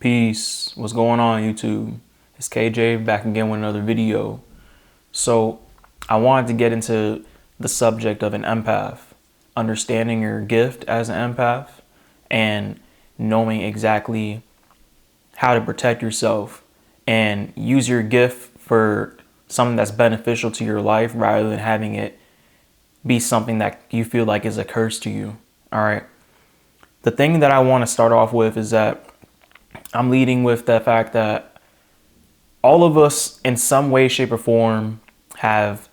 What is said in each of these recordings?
Peace. What's going on, YouTube? It's KJ back again with another video. So, I wanted to get into the subject of an empath, understanding your gift as an empath, and knowing exactly how to protect yourself and use your gift for something that's beneficial to your life rather than having it be something that you feel like is a curse to you. All right. The thing that I want to start off with is that I'm leading with the fact that all of us in some way, shape, or form have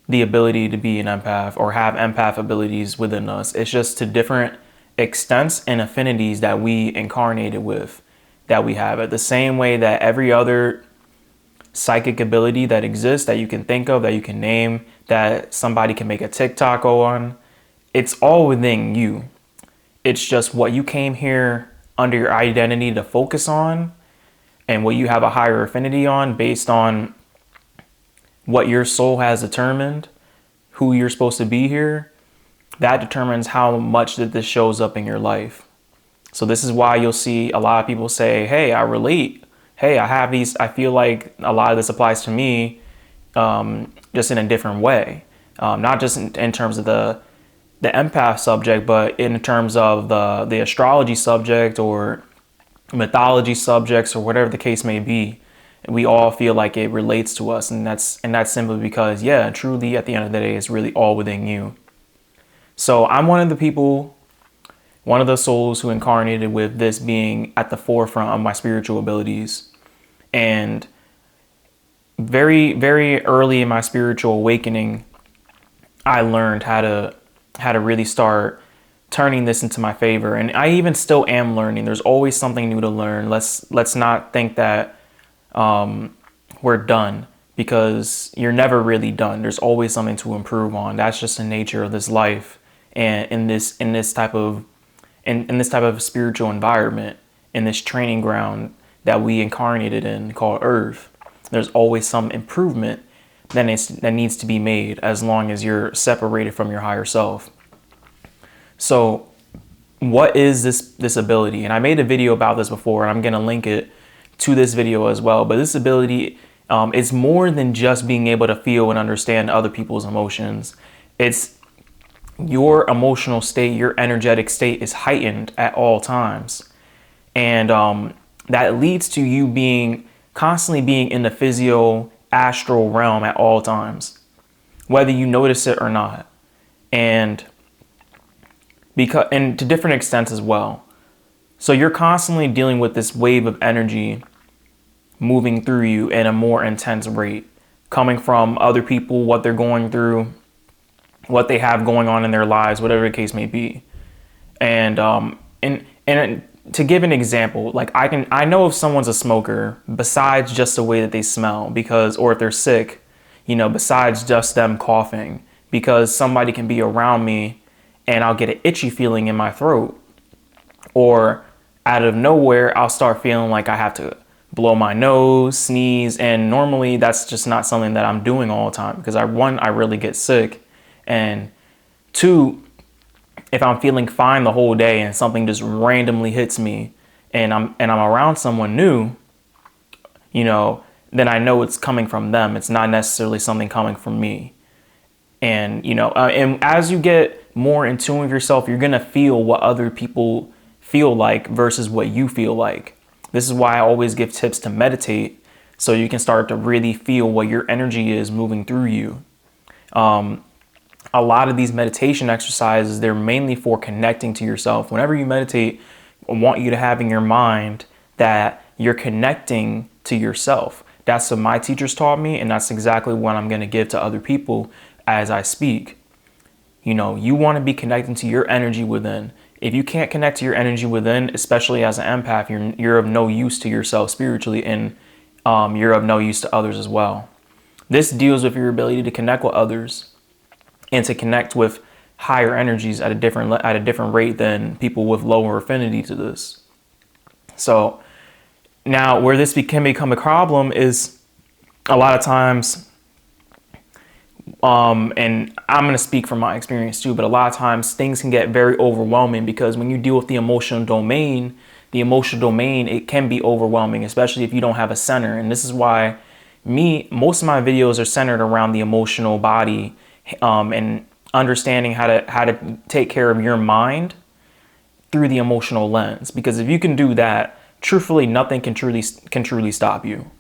the ability to be an empath or have empath abilities within us. It's just to different extents and affinities that we incarnated with, that we have it. The same way that every other psychic ability that exists, that you can think of, that you can name, that somebody can make a TikTok on, it's all within you. It's just what you came here under your identity to focus on and what you have a higher affinity on based on what your soul has determined, who you're supposed to be here. That determines how much that this shows up in your life. So this is why you'll see a lot of people say, hey, I relate. Hey, I have these, I feel like a lot of this applies to me, just in a different way. Not just in terms of the empath subject, but in terms of the astrology subject or mythology subjects or whatever the case may be. We all feel like it relates to us, and that's simply because, yeah, truly at the end of the day, it's really all within you. So I'm one of the people, one of the souls who incarnated with this being at the forefront of my spiritual abilities. And very, very early in my spiritual awakening, I learned how to really start turning this into my favor. And I even still am learning. There's always something new to learn. Let's not think that we're done, because you're never really done. There's always something to improve on. That's just the nature of this life. And in this type of spiritual environment, in this training ground that we incarnated in called Earth, there's always some improvement that needs to be made, as long as you're separated from your higher self. So what is this ability? And I made a video about this before, and I'm going to link it to this video as well. But this ability is more than just being able to feel and understand other people's emotions. It's your emotional state, your energetic state is heightened at all times. And that leads to you constantly being in the physio astral realm at all times, whether you notice it or not. And to different extents as well. So you're constantly dealing with this wave of energy moving through you at a more intense rate, coming from other people, what they're going through, what they have going on in their lives, whatever the case may be. And to give an example, like I know if someone's a smoker, besides just the way that they smell, or if they're sick, besides just them coughing, because somebody can be around me and I'll get an itchy feeling in my throat, or out of nowhere, I'll start feeling like I have to blow my nose, sneeze. And normally that's just not something that I'm doing all the time, because I really get sick. And two, if I'm feeling fine the whole day and something just randomly hits me and I'm around someone new, then I know it's coming from them. It's not necessarily something coming from me. And, and as you get more in tune with yourself, you're going to feel what other people feel like versus what you feel like. This is why I always give tips to meditate, so you can start to really feel what your energy is moving through you. A lot of these meditation exercises, they're mainly for connecting to yourself. Whenever you meditate, I want you to have in your mind that you're connecting to yourself. That's what my teachers taught me, and that's exactly what I'm going to give to other people as I speak. You want to be connecting to your energy within. If you can't connect to your energy within, especially as an empath, you're of no use to yourself spiritually, and you're of no use to others as well. This deals with your ability to connect with others and to connect with higher energies at a different rate than people with lower affinity to this. So now where this can become a problem is a lot of times, and I'm going to speak from my experience too, but a lot of times things can get very overwhelming, because when you deal with the emotional domain, the emotional domain, it can be overwhelming, especially if you don't have a center. And this is why most of my videos are centered around the emotional body, and understanding how to take care of your mind through the emotional lens. Because if you can do that, truthfully, nothing can truly stop you.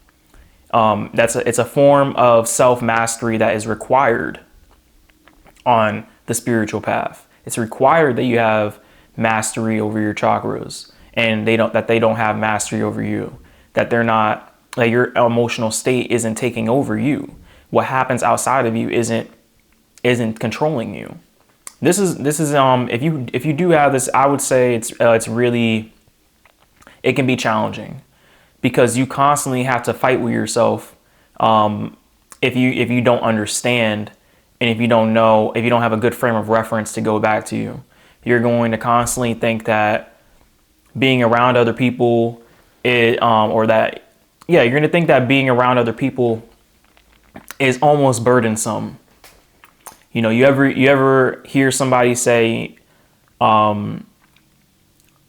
It's a form of self-mastery that is required on the spiritual path. It's required that you have mastery over your chakras, and they don't have mastery over you, that your emotional state isn't taking over you. What happens outside of you isn't controlling you. This is if you do have this, I would say it's really, it can be challenging, because you constantly have to fight with yourself, if you don't understand, and if you don't have a good frame of reference to go back to. You're going to constantly think that being around other people you're going to think that being around other people is almost burdensome. You ever hear somebody say, I'm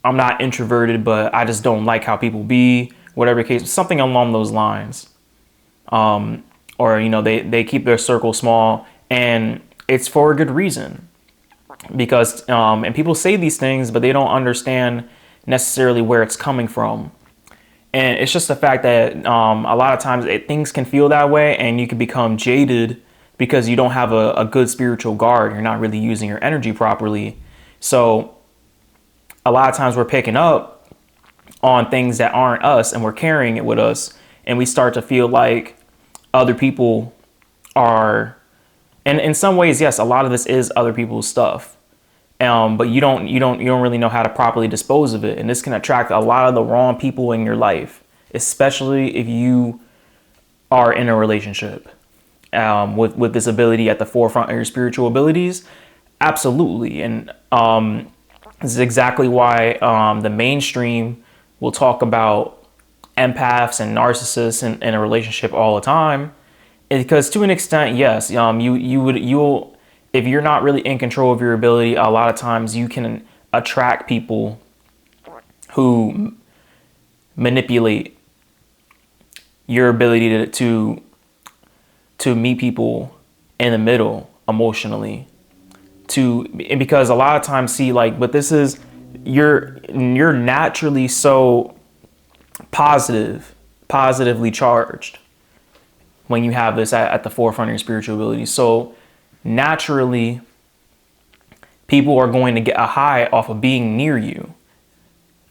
not introverted, but I just don't like how people be, whatever the case, something along those lines. Or they keep their circle small, and it's for a good reason. Because and people say these things, but they don't understand necessarily where it's coming from. And it's just the fact that a lot of times things can feel that way, and you can become jaded because you don't have a good spiritual guard. You're not really using your energy properly. So a lot of times we're picking up on things that aren't us, and we're carrying it with us, and we start to feel like other people are, and in some ways, yes, a lot of this is other people's stuff. But you don't really know how to properly dispose of it. And this can attract a lot of the wrong people in your life, especially if you are in a relationship, with this ability at the forefront of your spiritual abilities. Absolutely. And this is exactly why the mainstream will talk about empaths and narcissists in a relationship all the time. Because to an extent, yes, you'll if you're not really in control of your ability, a lot of times you can attract people who manipulate your ability to meet people in the middle emotionally. Because a lot of times, but this is, you're naturally so positively charged when you have this at the forefront of your spiritual ability. So naturally, people are going to get a high off of being near you.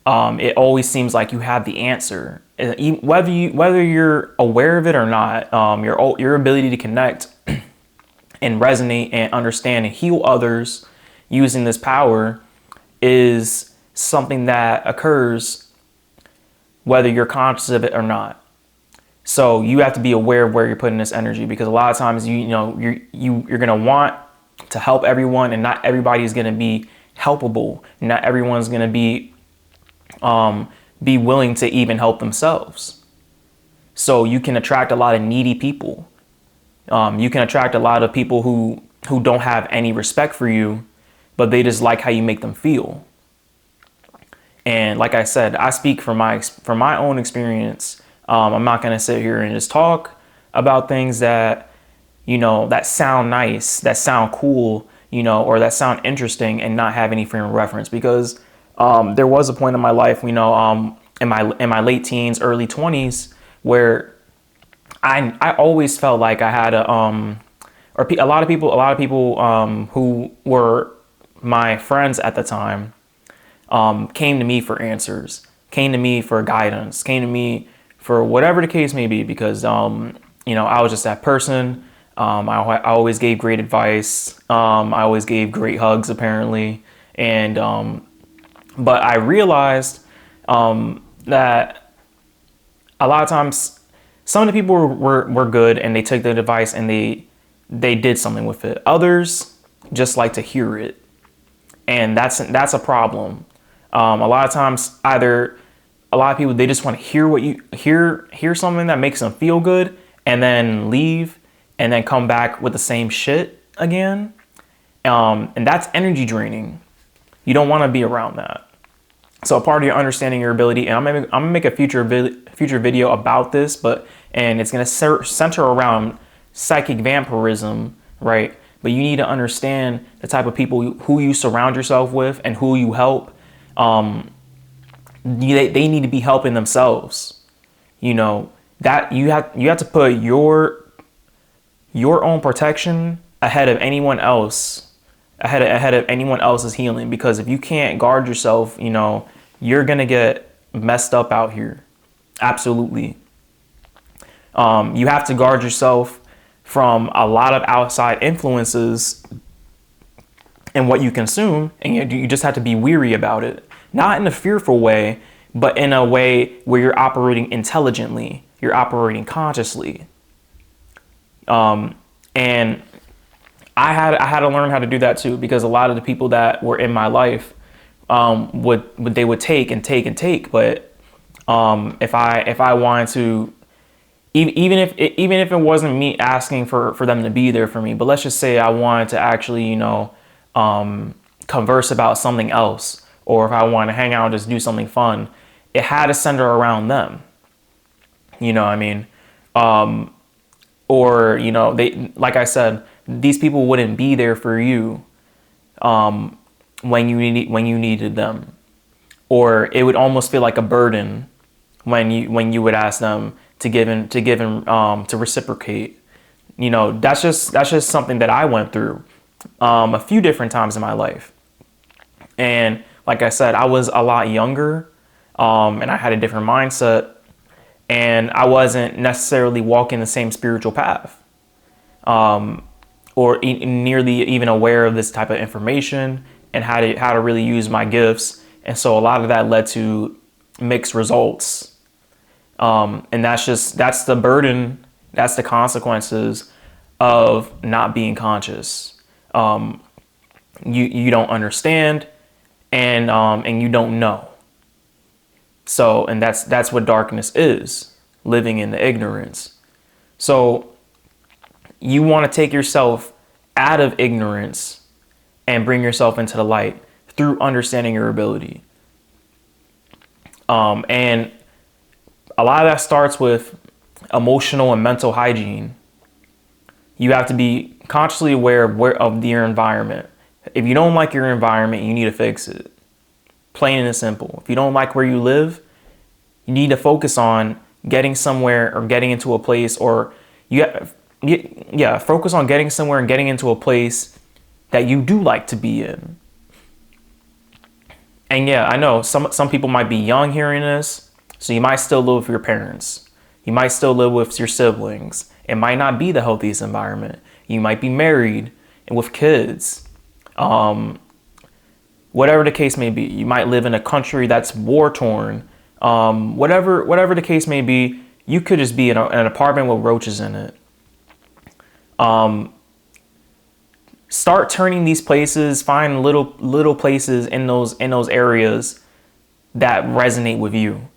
It always seems like you have the answer, whether you're aware of it or not. Your ability to connect and resonate and understand and heal others using this power is something that occurs whether you're conscious of it or not. So you have to be aware of where you're putting this energy, because a lot of times you're going to want to help everyone, and not everybody is going to be helpable. Not everyone's going to be willing to even help themselves. So you can attract a lot of needy people. You can attract a lot of people who don't have any respect for you, but they just like how you make them feel. And like I said, I speak from my own experience. I'm not going to sit here and just talk about things that, that sound nice, that sound cool, or that sound interesting, and not have any frame of reference. Because there was a point in my life, in my late teens, early 20s, where I always felt like I had a lot of people who were my friends at the time came to me for answers, came to me for guidance, came to me for whatever the case may be, because I was just that person. I always gave great advice. I always gave great hugs, apparently. And but I realized that a lot of times some of the people were good, and they took the advice and they did something with it. Others just like to hear it, and that's a problem. A lot of times, a lot of people, they just want to hear something that makes them feel good, and then leave, and then come back with the same shit again. And that's energy draining. You don't want to be around that. So a part of your understanding your ability, and I'm gonna make a future video about this, and it's gonna center around psychic vampirism, right? But you need to understand the type of people who you surround yourself with and who you help. They need to be helping themselves. You know, that you have to put your own protection ahead of anyone else, ahead of anyone else's healing. Because if you can't guard yourself, you know, you're gonna get messed up out here. Absolutely. You have to guard yourself from a lot of outside influences and what you consume, and you just have to be weary about it. Not in a fearful way, but in a way where you're operating intelligently, you're operating consciously. And I had to learn how to do that too, because a lot of the people that were in my life would take and take and take. But if I wanted to, even if it wasn't me asking for them to be there for me, but let's just say I wanted to actually, you know, converse about something else, or if I want to hang out and just do something fun, it had to center around them. You know what I mean? Or, you know, they, like I said, these people wouldn't be there for you when you needed them, or it would almost feel like a burden when you would ask them to reciprocate. You know, that's just something that I went through a few different times in my life. And like I said, I was a lot younger, and I had a different mindset, and I wasn't necessarily walking the same spiritual path, or nearly even aware of this type of information and how to really use my gifts. And so a lot of that led to mixed results. And that's the burden, that's the consequences of not being conscious. You don't understand, and you don't know. So, and that's what darkness is, living in the ignorance. So you want to take yourself out of ignorance and bring yourself into the light through understanding your ability. And a lot of that starts with emotional and mental hygiene. You have to be consciously aware of your environment. If you don't like your environment, you need to fix it. Plain and simple. If you don't like where you live, you need to focus on getting somewhere or getting into a place, or focus on getting somewhere and getting into a place that you do like to be in. And yeah, I know some people might be young hearing this, so you might still live with your parents. You might still live with your siblings. It might not be the healthiest environment. You might be married and with kids. Whatever the case may be, you might live in a country that's war torn. Whatever the case may be, you could just be in an apartment with roaches in it. Start turning these places, find little places in those areas that resonate with you.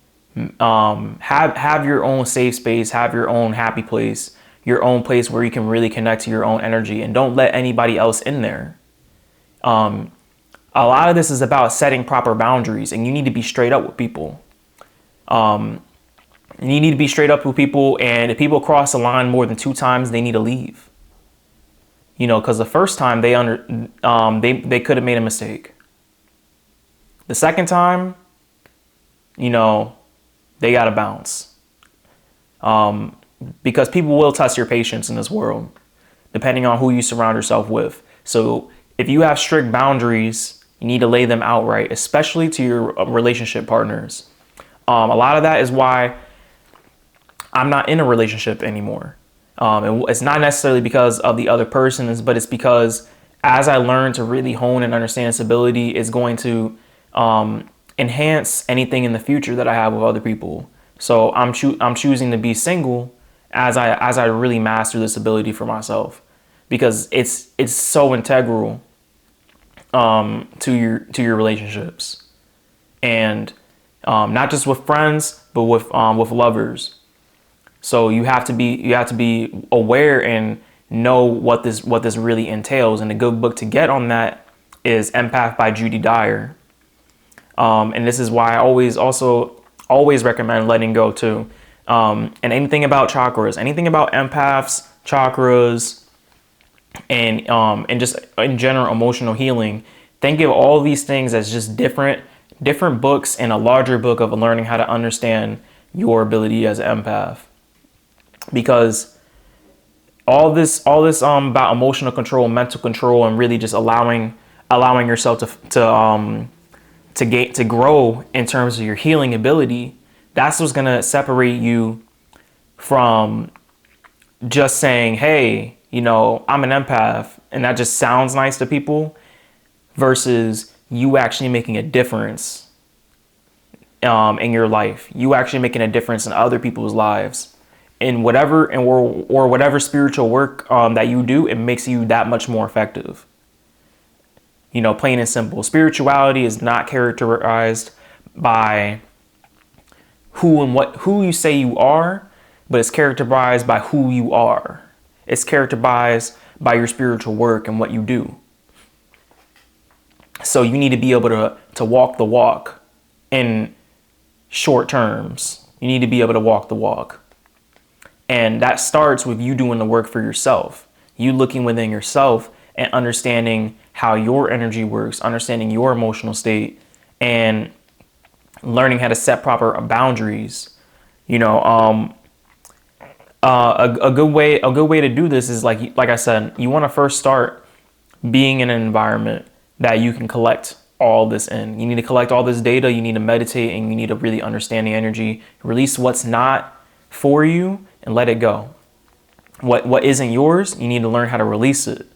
Have your own safe space, have your own happy place, your own place where you can really connect to your own energy, and don't let anybody else in there. A lot of this is about setting proper boundaries, and you need to be straight up with people. You need to be straight up with people, and if people cross the line more than 2 times, they need to leave. You know, because the first time they could have made a mistake. The second time, you know, they got to bounce. Because people will test your patience in this world, depending on who you surround yourself with. So if you have strict boundaries, you need to lay them out right, especially to your relationship partners. A lot of that is why I'm not in a relationship anymore. And it's not necessarily because of the other persons, but it's because as I learn to really hone and understand this ability, it's going to enhance anything in the future that I have with other people. So I'm choosing to be single as I really master this ability for myself, because it's so integral to your relationships, and not just with friends, but with lovers. So you have to be aware and know what this really entails. And a good book to get on that is Empath by Judy Dyer. And this is why I always recommend letting go too. And anything about chakras, anything about empaths, chakras, and just in general emotional healing, think of all these things as just different books in a larger book of learning how to understand your ability as an empath. Because all this about emotional control, mental control, and really just allowing yourself to grow in terms of your healing ability, that's what's gonna separate you from just saying, hey, I'm an empath, and that just sounds nice to people, versus you actually making a difference in your life. You actually making a difference in other people's lives, in whatever or whatever spiritual work that you do. It makes you that much more effective. Plain and simple. Spirituality is not characterized by who you say you are, but it's characterized by who you are. It's characterized by your spiritual work and what you do. So you need to be able to walk the walk in short terms. You need to be able to walk the walk. And that starts with you doing the work for yourself. You looking within yourself and understanding how your energy works, understanding your emotional state, and learning how to set proper boundaries. A good way to do this is like I said, you want to first start being in an environment that you can collect all this in. You need to collect all this data. You need to meditate, and you need to really understand the energy, release what's not for you, and let it go. What isn't yours, you need to learn how to release it.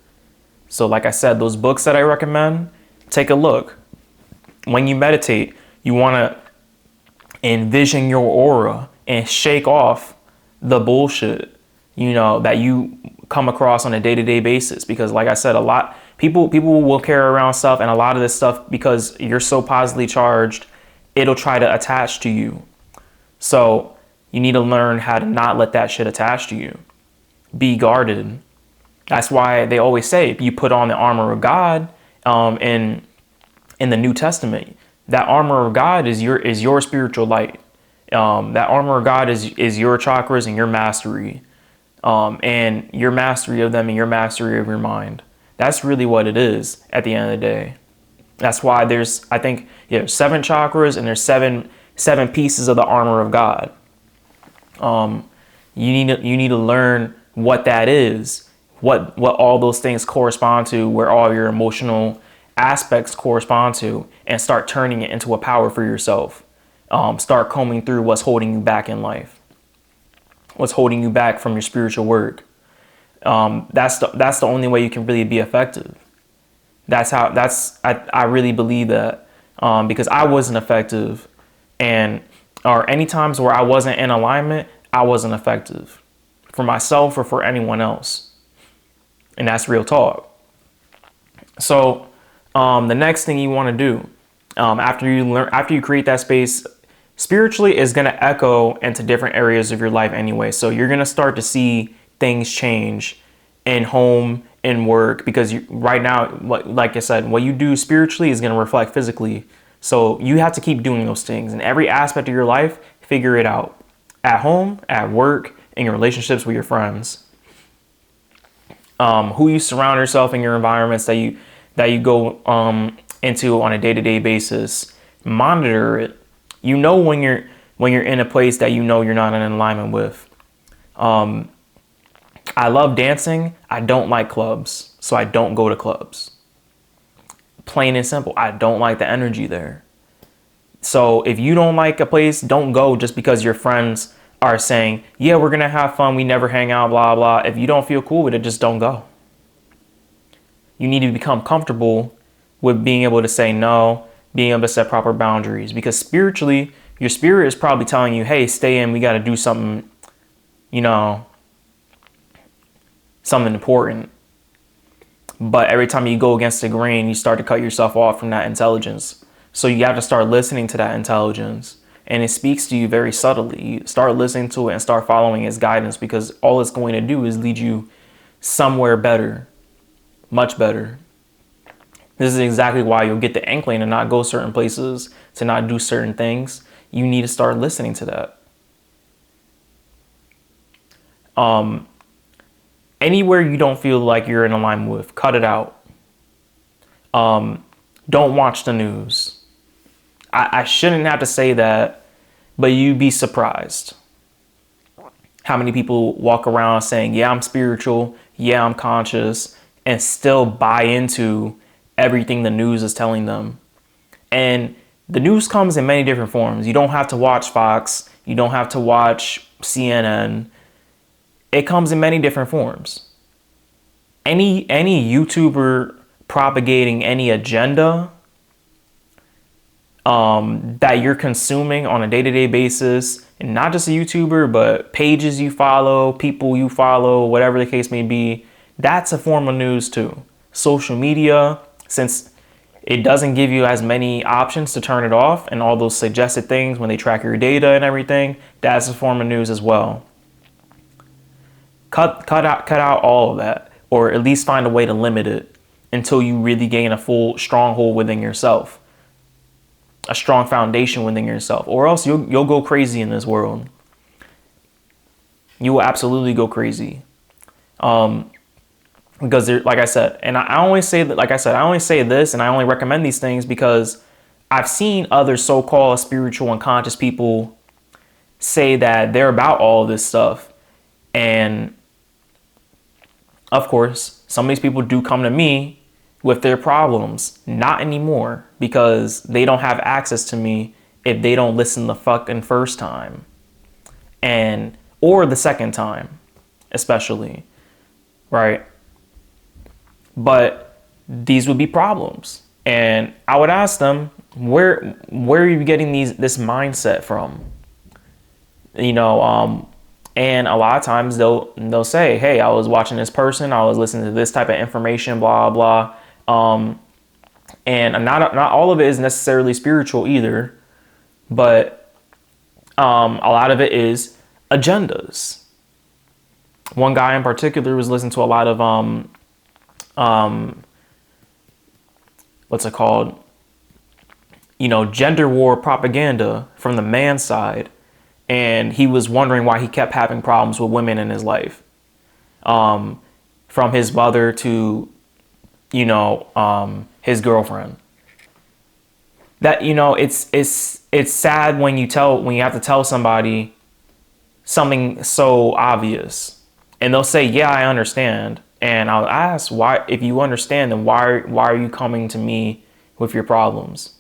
So like I said, those books that I recommend, take a look. When you meditate, you want to envision your aura and shake off the bullshit, that you come across on a day-to-day basis. Because like I said, a lot people will carry around stuff, and a lot of this stuff, because you're so positively charged, it'll try to attach to you. So you need to learn how to not let that shit attach to you. Be guarded. That's why they always say, if you put on the armor of God, in the New Testament, that armor of God is your spiritual light. That armor of God is your chakras and your mastery, and your mastery of them and your mastery of your mind. That's really what it is at the end of the day. That's why there's, I think, 7 chakras, and there's seven pieces of the armor of God. You need to learn what that is, what all those things correspond to, where all your emotional aspects correspond to, and start turning it into a power for yourself. Start combing through what's holding you back in life, what's holding you back from your spiritual work. That's the only way you can really be effective. I really believe that, because I wasn't effective, or any times where I wasn't in alignment, I wasn't effective for myself or for anyone else. And that's real talk. So the next thing you want to do, after you create that space spiritually, is going to echo into different areas of your life anyway. So you're going to start to see things change in home, in work, because right now, like I said, what you do spiritually is going to reflect physically. So you have to keep doing those things in every aspect of your life. Figure it out at home, at work, in your relationships with your friends, who you surround yourself in, your environments that you go into on a day-to-day basis. Monitor it. When you're in a place that you're not in alignment with. I love dancing. I don't like clubs, so I don't go to clubs. Plain and simple. I don't like the energy there. So if you don't like a place, don't go just because your friends are saying, yeah, we're going to have fun, we never hang out, blah, blah. If you don't feel cool with it, just don't go. You need to become comfortable with being able to say no, being able to set proper boundaries, because spiritually, your spirit is probably telling you, hey, stay in, we got to do something, something important. But every time you go against the grain, you start to cut yourself off from that intelligence. So you have to start listening to that intelligence. And it speaks to you very subtly. You start listening to it and start following its guidance, because all it's going to do is lead you somewhere better, much better. This is exactly why you'll get the inkling to not go certain places, to not do certain things. You need to start listening to that. Anywhere you don't feel like you're in alignment with, cut it out. Don't watch the news. I shouldn't have to say that, but you'd be surprised how many people walk around saying, yeah, I'm spiritual, yeah, I'm conscious, and still buy into everything the news is telling them. And the news comes in many different forms. You don't have to watch Fox. You don't have to watch CNN. It comes in many different forms. Any YouTuber propagating any agenda that you're consuming on a day-to-day basis, and not just a YouTuber, but pages you follow, people you follow, whatever the case may be, that's a form of news too. Social media, since it doesn't give you as many options to turn it off, and all those suggested things when they track your data and everything, that's a form of news as well. Cut out all of that, or at least find a way to limit it until you really gain a full stronghold within yourself, a strong foundation within yourself, or else you'll go crazy in this world. You will absolutely go crazy. Because there, like I said, and I only say that, like I said, I only say this and I only recommend these things because I've seen other so-called spiritual and conscious people say that they're about all of this stuff. And of course, some of these people do come to me with their problems. Not anymore, because they don't have access to me if they don't listen the fucking first time, or the second time, especially, right? But these would be problems, and I would ask them, where are you getting this mindset from? And a lot of times they'll say, hey, I was watching this person, I was listening to this type of information, blah blah. And not all of it is necessarily spiritual either, but a lot of it is agendas. One guy in particular was listening to a lot of what's it called? Gender war propaganda from the man's side. And he was wondering why he kept having problems with women in his life. From his mother to, his girlfriend. That, it's sad when you have to tell somebody something so obvious. And they'll say, yeah, I understand. And I'll ask, why, if you understand, then why are you coming to me with your problems?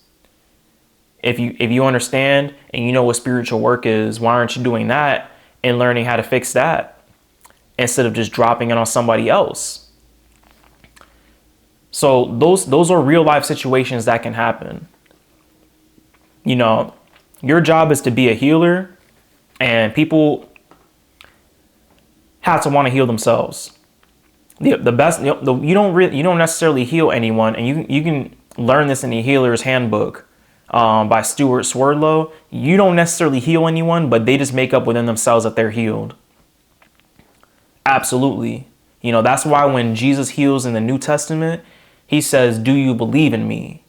If you understand and you know what spiritual work is, why aren't you doing that and learning how to fix that instead of just dropping it on somebody else? So those are real life situations that can happen. Your job is to be a healer, and people have to want to heal themselves. The best, you don't necessarily heal anyone, and you can learn this in the Healer's Handbook. By Stuart Swerdlow. You don't necessarily heal anyone, but they just make up within themselves that they're healed. Absolutely. That's why when Jesus heals in the New Testament, he says, do you believe in me?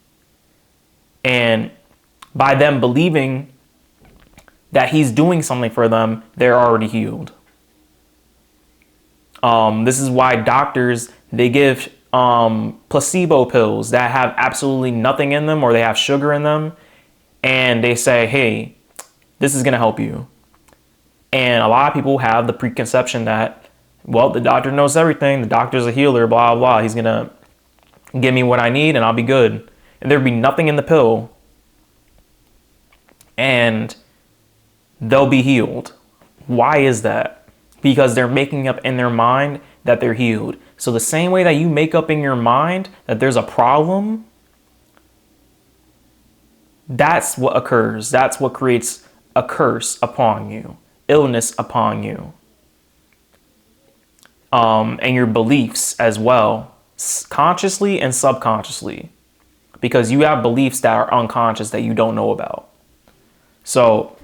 And by them believing that he's doing something for them, they're already healed. This is why doctors, they give placebo pills that have absolutely nothing in them, or they have sugar in them, and they say, hey, this is going to help you. And a lot of people have the preconception that, well, the doctor knows everything, the doctor's a healer, blah blah, he's going to give me what I need and I'll be good, and there'd be nothing in the pill and they'll be healed. Why is that? Because they're making up in their mind that they're healed. So the same way that you make up in your mind that there's a problem, that's what occurs. That's what creates a curse upon you, illness upon you, and your beliefs as well, consciously and subconsciously, because you have beliefs that are unconscious that you don't know about. So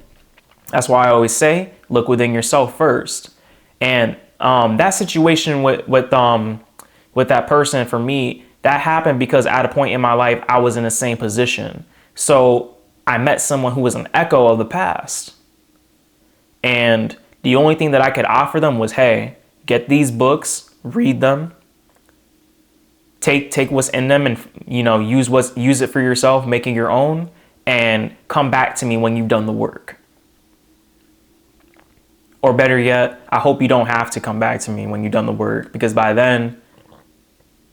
that's why I always say, look within yourself first. And that situation with that person, for me, That happened because at a point in my life, I was in the same position. So I met someone who was an echo of the past. And the only thing that I could offer them was, hey, get these books, read them, take what's in them, and use it for yourself, make it your own, and come back to me when you've done the work. Or better yet, I hope you don't have to come back to me when you've done the work, because by then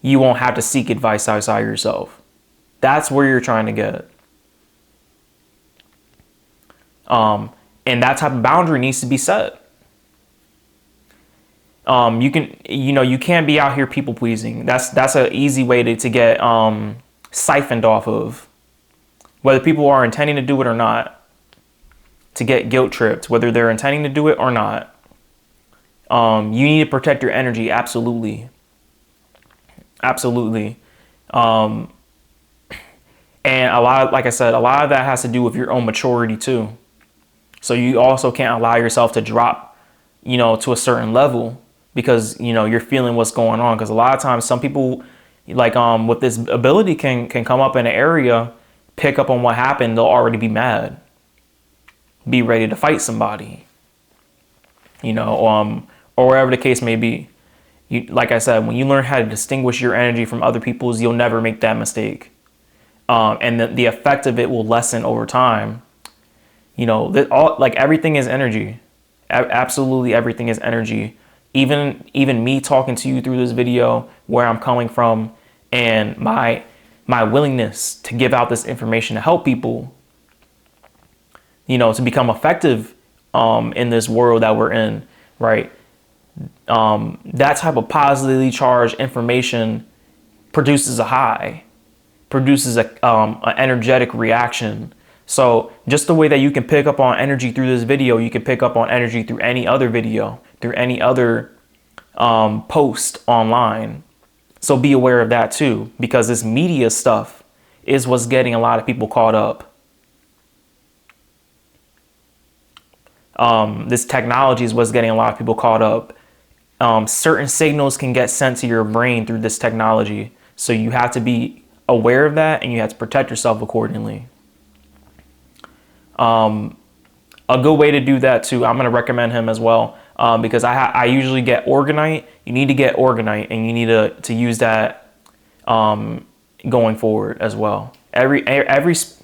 you won't have to seek advice outside yourself. That's where you're trying to get. And that type of boundary needs to be set. You can't be out here people pleasing. That's an easy way to get siphoned off of, whether people are intending to do it or not, to get guilt tripped, whether they're intending to do it or not. You need to protect your energy. Absolutely. Absolutely. And like I said, a lot of that has to do with your own maturity too. So you also can't allow yourself to drop, to a certain level, because, you're feeling what's going on. Because a lot of times some people with this ability can come up in an area, pick up on what happened. They'll already be mad, be ready to fight somebody, or wherever the case may be. Like I said, when you learn how to distinguish your energy from other people's, you'll never make that mistake. And the effect of it will lessen over time. Everything is energy. Absolutely everything is energy. Even me talking to you through this video, where I'm coming from, and my willingness to give out this information to help people, to become effective in this world that we're in, right? That type of positively charged information produces a high, produces an energetic reaction. So just the way that you can pick up on energy through this video, you can pick up on energy through any other video, through any other post online. So be aware of that too, because this media stuff is what's getting a lot of people caught up. This technology is what's getting a lot of people caught up. Certain signals can get sent to your brain through this technology. So you have to be aware of that, and you have to protect yourself accordingly. A good way to do that too, I'm going to recommend him as well, because I usually get Orgonite. You need to get Orgonite, and you need to use that going forward as well. Every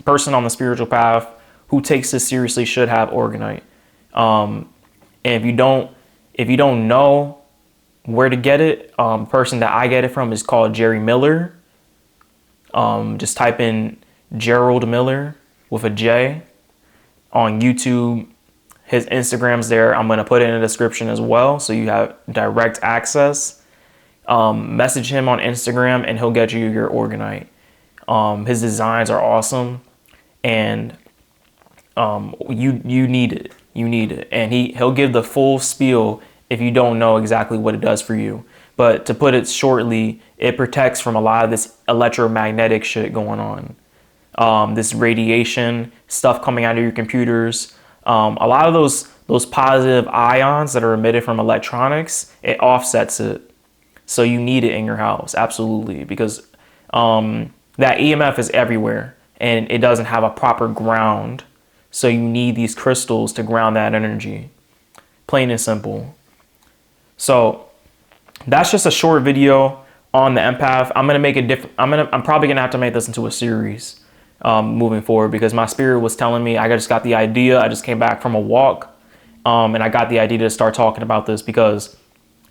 person on the spiritual path who takes this seriously should have Orgonite. And if you don't know where to get it, person that I get it from is called Jerry Miller. Just type in Gerald Miller with a J on YouTube. His Instagram's there. I'm going to put it in the description as well, so you have direct access. Message him on Instagram and he'll get you your Orgonite. His designs are awesome, and you need it. You need it. And he'll give the full spiel if you don't know exactly what it does for you. But to put it shortly, it protects from a lot of this electromagnetic shit going on. This radiation stuff coming out of your computers. A lot of those positive ions that are emitted from electronics, it offsets it. So you need it in your house, absolutely, because that EMF is everywhere and it doesn't have a proper ground. So you need these crystals to ground that energy. Plain and simple. So that's just a short video on the empath. I'm gonna make it different. I'm probably gonna have to make this into a series moving forward, because my spirit was telling me, I just got the idea. I just came back from a walk, and I got the idea to start talking about this because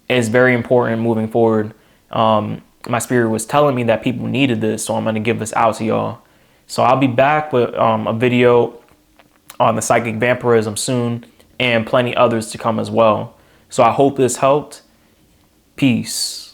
it's very important moving forward. My spirit was telling me that people needed this, so I'm gonna give this out to y'all. So I'll be back with a video on the psychic vampirism soon, and plenty others to come as well. So I hope this helped. Peace.